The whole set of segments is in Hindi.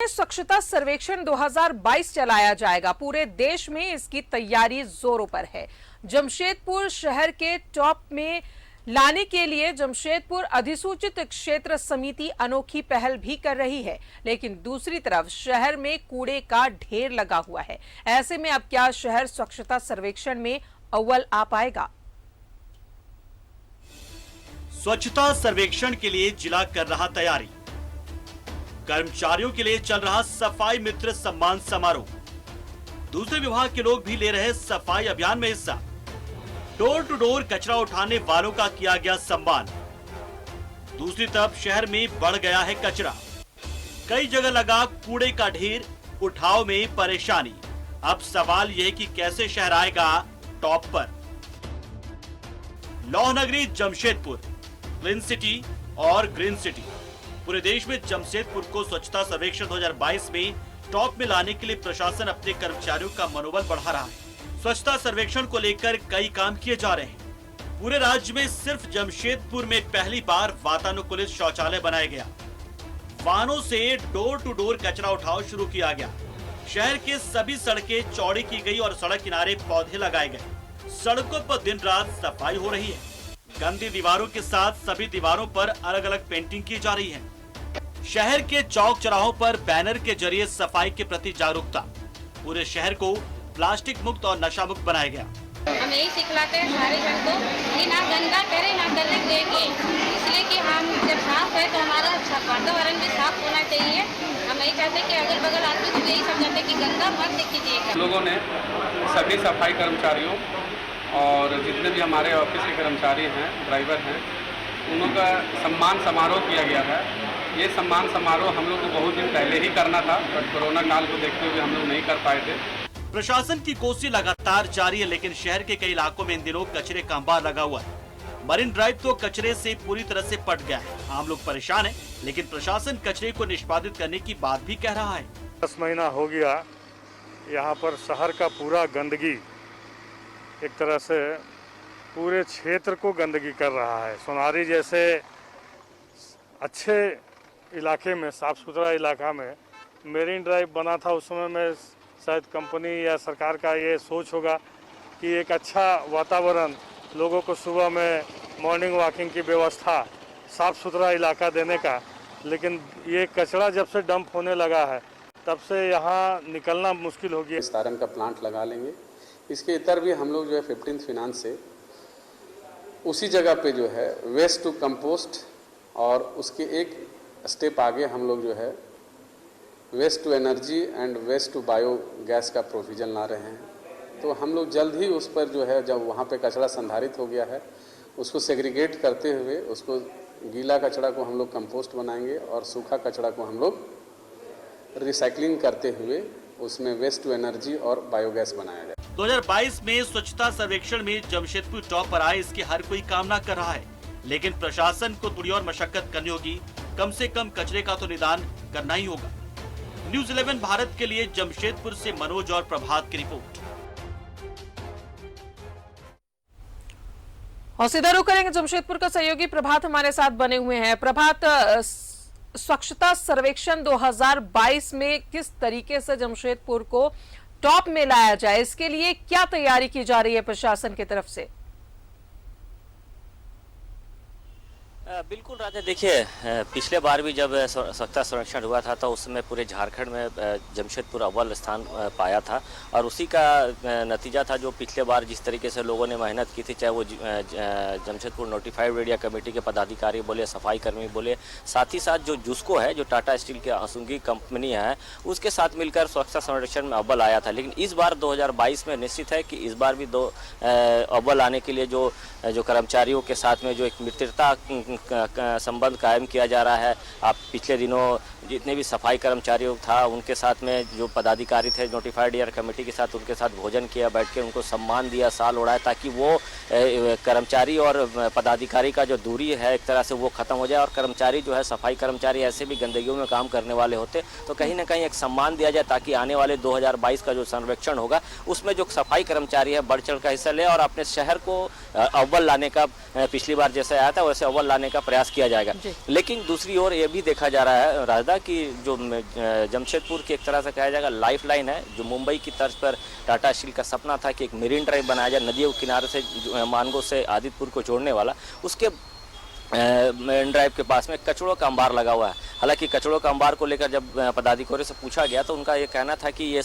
स्वच्छता सर्वेक्षण 2022 चलाया जाएगा। पूरे देश में इसकी तैयारी जोरों पर है। जमशेदपुर शहर के टॉप में लाने के लिए जमशेदपुर अधिसूचित क्षेत्र समिति अनोखी पहल भी कर रही है, लेकिन दूसरी तरफ शहर में कूड़े का ढेर लगा हुआ है। ऐसे में अब क्या शहर स्वच्छता सर्वेक्षण में अव्वल आ पाएगा? स्वच्छता सर्वेक्षण के लिए जिला कर रहा तैयारी। कर्मचारियों के लिए चल रहा सफाई मित्र सम्मान समारोह। दूसरे विभाग के लोग भी ले रहे सफाई अभियान में हिस्सा। डोर टू डोर कचरा उठाने वालों का किया गया सम्मान। दूसरी तरफ शहर में बढ़ गया है कचरा। कई जगह लगा कूड़े का ढेर, उठाव में परेशानी। अब सवाल यह कि कैसे शहर आएगा टॉप पर। लौह नगरी जमशेदपुर, क्लीन सिटी और ग्रीन सिटी। पूरे देश में जमशेदपुर को स्वच्छता सर्वेक्षण 2022 में टॉप में लाने के लिए प्रशासन अपने कर्मचारियों का मनोबल बढ़ा रहा है। स्वच्छता सर्वेक्षण को लेकर कई काम किए जा रहे हैं। पूरे राज्य में सिर्फ जमशेदपुर में पहली बार वातानुकूलित शौचालय बनाया गया। वाहनों से डोर टू डोर कचरा उठाव शुरू किया गया। शहर के सभी सड़कें चौड़ी की गई और सड़क किनारे पौधे लगाए गए। सड़कों पर दिन रात सफाई हो रही है। गंदी दीवारों के साथ सभी दीवारों पर अलग अलग पेंटिंग की जा रही है। शहर के चौक चौराहों पर बैनर के जरिए सफाई के प्रति जागरूकता। पूरे शहर को प्लास्टिक मुक्त और नशा मुक्त बनाया गया। हम यही सिखलाते हैं सारे जन को कि ना गंदा करें ना करने देंगे, इसलिए कि हम जब साफ है तो हमारा वातावरण भी साफ होना चाहिए। हम यही चाहते हैं कि अगल बगल आदमी को यही समझाते हैं कि गंदा मत कीजिएगा। लोगों ने सभी सफाई कर्मचारियों और जितने भी हमारे ऑफिस के कर्मचारी हैं, ड्राइवर हैं, उन लोगों का सम्मान समारोह किया गया है। ये सम्मान समारोह हम लोग को बहुत दिन पहले ही करना था, बट कोरोना काल को देखते हुए हम लोग नहीं कर पाए थे। प्रशासन की कोशिश लगातार जारी है, लेकिन शहर के कई इलाकों में इन दिनों कचरे का अंबार लगा हुआ है। मरीन ड्राइव तो कचरे से पूरी तरह से पट गया है। आम लोग परेशान हैं, लेकिन प्रशासन कचरे को निष्पादित करने की बात भी कह रहा है। 10 महीना हो गया यहाँ पर शहर का पूरा गंदगी एक तरह से पूरे क्षेत्र को गंदगी कर रहा है। सोनारी जैसे अच्छे इलाके में, साफ सुथरा इलाका में मेरीन ड्राइव बना था, उस समय में शायद कंपनी या सरकार का ये सोच होगा कि एक अच्छा वातावरण, लोगों को सुबह में मॉर्निंग वॉकिंग की व्यवस्था, साफ सुथरा इलाका देने का। लेकिन ये कचरा जब से डंप होने लगा है तब से यहाँ निकलना मुश्किल हो गया। विस्तारण का प्लांट लगा लेंगे। इसके इतर भी हम लोग जो है 15th फाइनेंस से उसी जगह पे जो है वेस्ट टू कंपोस्ट और उसके एक स्टेप आगे हम लोग जो है waste to energy and waste to biogas का प्रोविजन ला रहे हैं। तो हम लोग जल्द ही उस पर जो है, जब वहाँ पे कचरा संधारित हो गया है, उसको सेग्रीगेट करते हुए उसको गीला कचरा को हम लोग कंपोस्ट बनाएंगे और सूखा कचरा को हम लोग रिसाइकलिंग करते हुए उसमें वेस्ट टू एनर्जी और बायोगैस बनाया जाए। 2022 में स्वच्छता सर्वेक्षण में जमशेदपुर टॉप पर आए, इसकी हर कोई कामना कर रहा है, लेकिन प्रशासन को थोड़ी और मशक्कत करनी होगी। कम से कम कचरे का तो निदान करना ही होगा। न्यूज़ 11 भारत के लिए जमशेदपुर से मनोज और प्रभात की रिपोर्ट। और सीधा रुख करेंगे जमशेदपुर का सहयोगी प्रभात हमारे साथ बने हुए हैं। प्रभात, स्वच्छता सर्वेक्षण 2022 में किस तरीके से जमशेदपुर को टॉप में लाया जाए, इसके लिए क्या तैयारी की जा रही है प्रशासन की तरफ से? बिल्कुल राजा, देखिए पिछले बार भी जब स्वच्छता सर्वेक्षण हुआ था तो उसमें पूरे झारखंड में जमशेदपुर अव्वल स्थान पाया था और उसी का नतीजा था जो पिछले बार जिस तरीके से लोगों ने मेहनत की थी, चाहे वो जमशेदपुर नोटिफाइड एरिया कमेटी के पदाधिकारी बोले, सफाई कर्मी बोले, साथ ही साथ जो जुस्को है, जो टाटा स्टील की असुंगी कंपनी है, उसके साथ मिलकर स्वच्छता सर्वेक्षण में अव्वल आया था। लेकिन इस बार 2022 में निश्चित है कि इस बार भी अव्वल आने के लिए जो कर्मचारियों के साथ में जो एक मित्रता संबंध कायम किया जा रहा है। आप पिछले दिनों जितने भी सफाई कर्मचारी था उनके साथ में जो पदाधिकारी थे नोटिफाइड एरिया कमेटी के साथ, उनके साथ भोजन किया, बैठ के उनको सम्मान दिया, साल उड़ाया, ताकि वो कर्मचारी और पदाधिकारी का जो दूरी है एक तरह से वो खत्म हो जाए और कर्मचारी जो है, सफाई कर्मचारी ऐसे भी गंदगियों में काम करने वाले होते, तो कहीं ना कहीं एक सम्मान दिया जाए ताकि आने वाले 2022 का जो सर्वेक्षण होगा उसमें जो सफाई कर्मचारी है बढ़ चढ़ का हिस्सा ले और अपने शहर को अव्वल लाने का, पिछली बार जैसे आया था वैसे अव्वल लाने का प्रयास किया जाएगा। लेकिन दूसरी ओर ये भी देखा जा रहा है राधा कि जो जमशेदपुर की एक तरह से कहा जाएगा लाइफ लाइन है, जो मुंबई की तर्ज पर टाटा स्टील का सपना था कि एक मेरीन ड्राइव बनाया जाए नदियों के किनारे से मानगो से आदितपुर को जोड़ने वाला, उसके मेरीन ड्राइव के पास में कचड़ों का अंबार लगा हुआ है। हालांकि कचड़ों का अंबार को लेकर जब पदाधिकारियों से पूछा गया तो उनका ये कहना था कि ये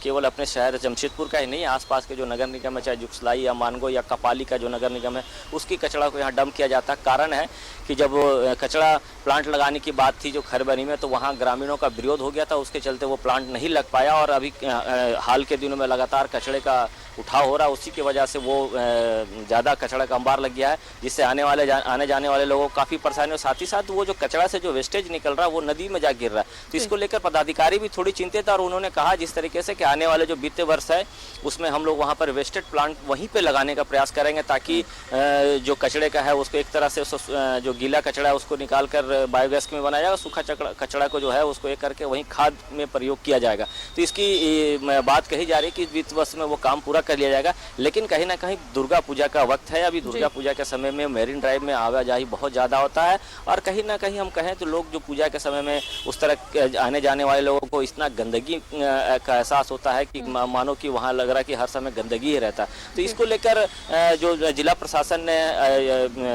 केवल अपने शहर जमशेदपुर का ही नहीं, आसपास के जो नगर निगम है, चाहे जुगसलाई या मानगो या कपाली का जो नगर निगम है, उसकी कचड़ा को यहाँ डंप किया जाता है। कारण है कि जब कचड़ा प्लांट लगाने की बात थी जो खरबनी में, तो वहाँ ग्रामीणों का विरोध हो गया था, उसके चलते वो प्लांट नहीं लग पाया और अभी हाल के दिनों में लगातार कचड़े का उठाव हो रहा है। उसी की वजह से वो ज़्यादा कचड़ा का अंबार लग गया है, जिससे आने जाने वाले लोगों को काफ़ी परेशानी और साथ ही साथ वो जो कचड़ा से जो वेस्टेज निकल रहा है वो नदी में जा गिर रहा है। तो इसको लेकर पदाधिकारी भी थोड़ी चिंतित है और उन्होंने कहा जिस तरीके से कि आने वाले जो वित्तीय वर्ष है उसमें हम लोग वहाँ पर वेस्टेड प्लांट वहीं पे लगाने का प्रयास करेंगे, ताकि जो कचड़े का है उसको एक तरह से जो गीला कचड़ा है उसको निकाल कर बायोगैस में बनाया जाएगा, सूखा कचड़ा को जो है उसको एक करके वहीं खाद में प्रयोग किया जाएगा। तो इसकी बात कही जा रही है कि वित्त वर्ष में वो काम पूरा कर लिया जाएगा। लेकिन कहीं ना कहीं दुर्गा पूजा का वक्त है, अभी दुर्गा पूजा के समय में मेरीन ड्राइव में आवाजाही बहुत ज़्यादा होता है और कहीं ना कहीं हम कहें तो लोग जो पूजा के समय में उस तरह आने जाने वाले लोगों को इतना गंदगी का एहसास होता है कि मानो कि वहाँ लग रहा है कि हर समय गंदगी ही रहता है। तो इसको लेकर जो जिला प्रशासन ने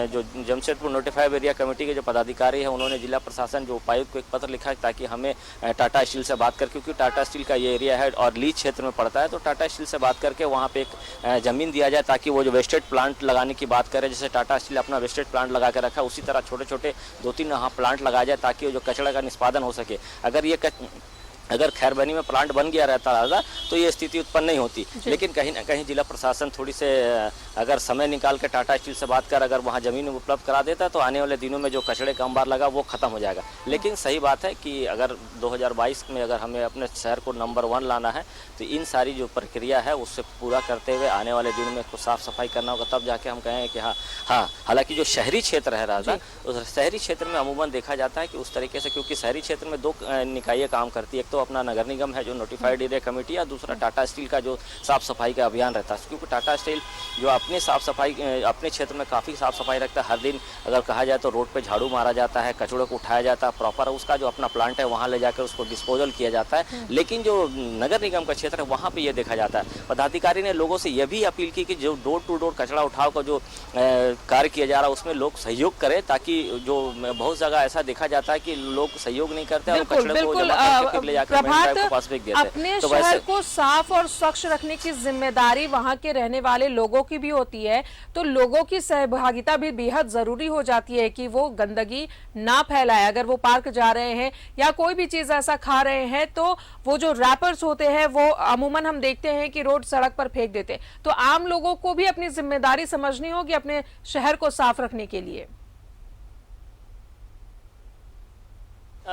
जो जमशेदपुर नोटिफाइड एरिया कमेटी के जो पदाधिकारी हैं उन्होंने जिला प्रशासन जो उपायुक्त को एक पत्र लिखा है ताकि हमें टाटा स्टील से बात कर, क्योंकि टाटा स्टील का ये एरिया है और लीज क्षेत्र में पड़ता है, तो टाटा स्टील से बात करके वहाँ पे एक ज़मीन दिया जाए ताकि वो जो वेस्टेड प्लांट लगाने की बात करें, जैसे टाटा स्टील अपना वेस्टेड प्लांट लगा कर रखा है उसी तरह छोटे छोटे 2-3 यहाँ प्लांट लगाया जाए ताकि वो जो कचरा का निष्पादन हो सके। अगर खैरबनी में प्लांट बन गया रहता तो ये स्थिति उत्पन्न नहीं होती। लेकिन कहीं ना कहीं जिला प्रशासन थोड़ी से अगर समय निकाल के टाटा स्टील से बात कर अगर वहाँ ज़मीन उपलब्ध करा देता तो आने वाले दिनों में जो कचड़े का अंबार लगा वो ख़त्म हो जाएगा। लेकिन सही बात है कि अगर 2022 में अगर हमें अपने शहर को नंबर 1 लाना है तो इन सारी जो प्रक्रिया है उससे पूरा करते हुए आने वाले दिनों में कुछ साफ़ सफाई करना होगा, तब जाके हम कहें कि हाँ। हालांकि जो शहरी क्षेत्र है राजा, उस शहरी क्षेत्र में अमूमन देखा जाता है कि उस तरीके से, क्योंकि शहरी क्षेत्र में 2 निकायें काम करती है, एक तो अपना नगर निगम है जो नोटिफाइड एरिया कमेटी, या दूसरा टाटा स्टील का जो साफ सफाई का अभियान रहता है। क्योंकि टाटा स्टील जो अपने साफ सफाई अपने क्षेत्र में काफ़ी साफ सफाई रखता है, हर दिन अगर कहा जाए तो रोड पे झाड़ू मारा जाता है, कचड़ों को उठाया जाता है, प्रॉपर उसका जो अपना प्लांट है वहाँ ले जाकर उसको डिस्पोजल किया जाता है। लेकिन जो नगर निगम का क्षेत्र है वहाँ पे ये देखा जाता है। पदाधिकारी ने लोगों से यह भी अपील की कि जो डोर टू डोर कचरा उठाव का जो कार्य किया जा रहा है उसमें लोग सहयोग करें, ताकि जो बहुत जगह ऐसा देखा जाता है कि लोग सहयोग नहीं करते और कचरे को जमा करके फिर ले जाकर मेन ड्राइव के पास फेंक देते हैं। अपने शहर को साफ और स्वच्छ रखने की जिम्मेदारी वहां के रहने वाले लोगों की भी होती है, तो लोगों की सहभागिता भी बेहद जरूरी हो जाती है कि वो गंदगी ना फैलाए। अगर वो पार्क जा रहे हैं या कोई भी चीज ऐसा खा रहे हैं तो वो जो रैपर्स होते हैं वो अमूमन हम देखते हैं कि रोड सड़क पर फेंक देते हैं। तो आम लोगों को भी अपनी जिम्मेदारी समझनी होगी अपने शहर को साफ रखने के लिए।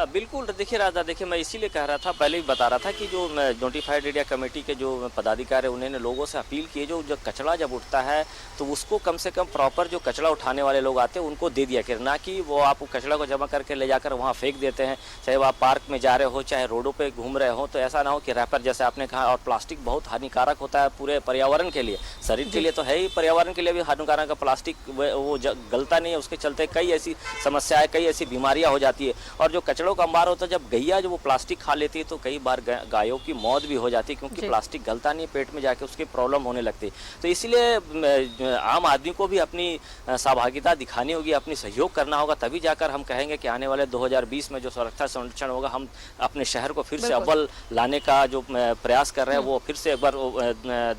बिल्कुल, देखिए राजा, देखिए मैं इसीलिए कह रहा था, पहले भी बता रहा था कि जो नोटिफाइड एरिया कमेटी के जो पदाधिकारी हैं उन्होंने लोगों से अपील की जो कचरा जब उठता है तो उसको कम से कम प्रॉपर जो कचरा उठाने वाले लोग आते हैं उनको दे दिया करें, ना कि वो आप कचरा को जमा करके ले जाकर वहाँ फेंक देते हैं। चाहे वो आप पार्क में जा रहे हो चाहे रोडों पर घूम रहे हो, तो ऐसा ना हो कि रैपर जैसे आपने कहा, और प्लास्टिक बहुत हानिकारक होता है पूरे पर्यावरण के लिए, शरीर के लिए तो है ही, पर्यावरण के लिए भी हानिकारक है। प्लास्टिक वो गलता नहीं है, उसके चलते कई ऐसी समस्याएं, कई ऐसी बीमारियाँ हो जाती है। और जो कचड़ों का अंबार होता है, जब गैया जो वो प्लास्टिक खा लेती है तो कई बार गायों की मौत भी हो जाती है, क्योंकि प्लास्टिक गलता नहीं है, पेट में जाके उसकी प्रॉब्लम होने लगती है। तो इसलिए आम आदमी को भी अपनी सहभागिता दिखानी होगी, अपनी सहयोग करना होगा, तभी जाकर हम कहेंगे कि आने वाले 2020 में जो सुरक्षा संरक्षण होगा, हम अपने शहर को फिर से अव्वल लाने का जो प्रयास कर रहे हैं वो फिर से एक बार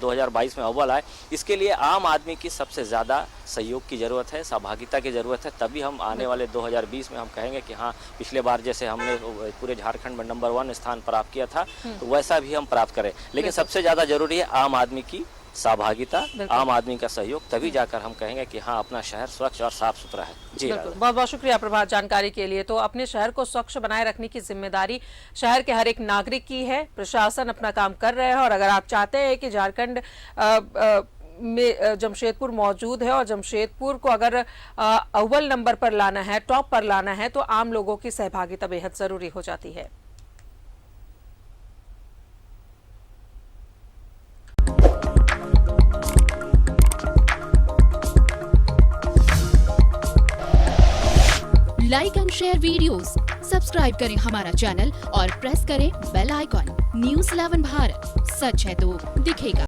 2022 में अव्वल आए। इसके लिए आम आदमी की सबसे ज़्यादा सहयोग की ज़रूरत है, सहभागिता की ज़रूरत है, तभी हम आने वाले 2020 में हम कहेंगे कि हाँ, पिछले बार जैसे हमने पूरे झारखंड में नंबर 1 स्थान प्राप्त किया था तो वैसा भी हम प्राप्त करें। लेकिन सबसे ज़्यादा जरूरी है आम आदमी की सहभागिता, आम आदमी का सहयोग, तभी जाकर हम कहेंगे कि हाँ, अपना शहर स्वच्छ और साफ सुथरा है। जी बहुत बहुत शुक्रिया प्रभात जानकारी के लिए। तो अपने शहर को स्वच्छ बनाए रखने की जिम्मेदारी शहर के हर एक नागरिक की है, प्रशासन अपना काम कर रहे हैं। और अगर आप चाहते हैं कि झारखंड में जमशेदपुर मौजूद है और जमशेदपुर को अगर अव्वल नंबर पर लाना है, टॉप पर लाना है, तो आम लोगों की सहभागिता बेहद जरूरी हो जाती है। Like and share videos, subscribe करें हमारा चैनल और प्रेस करें बेल आइकॉन। News 11 भारत, सच है तो दिखेगा।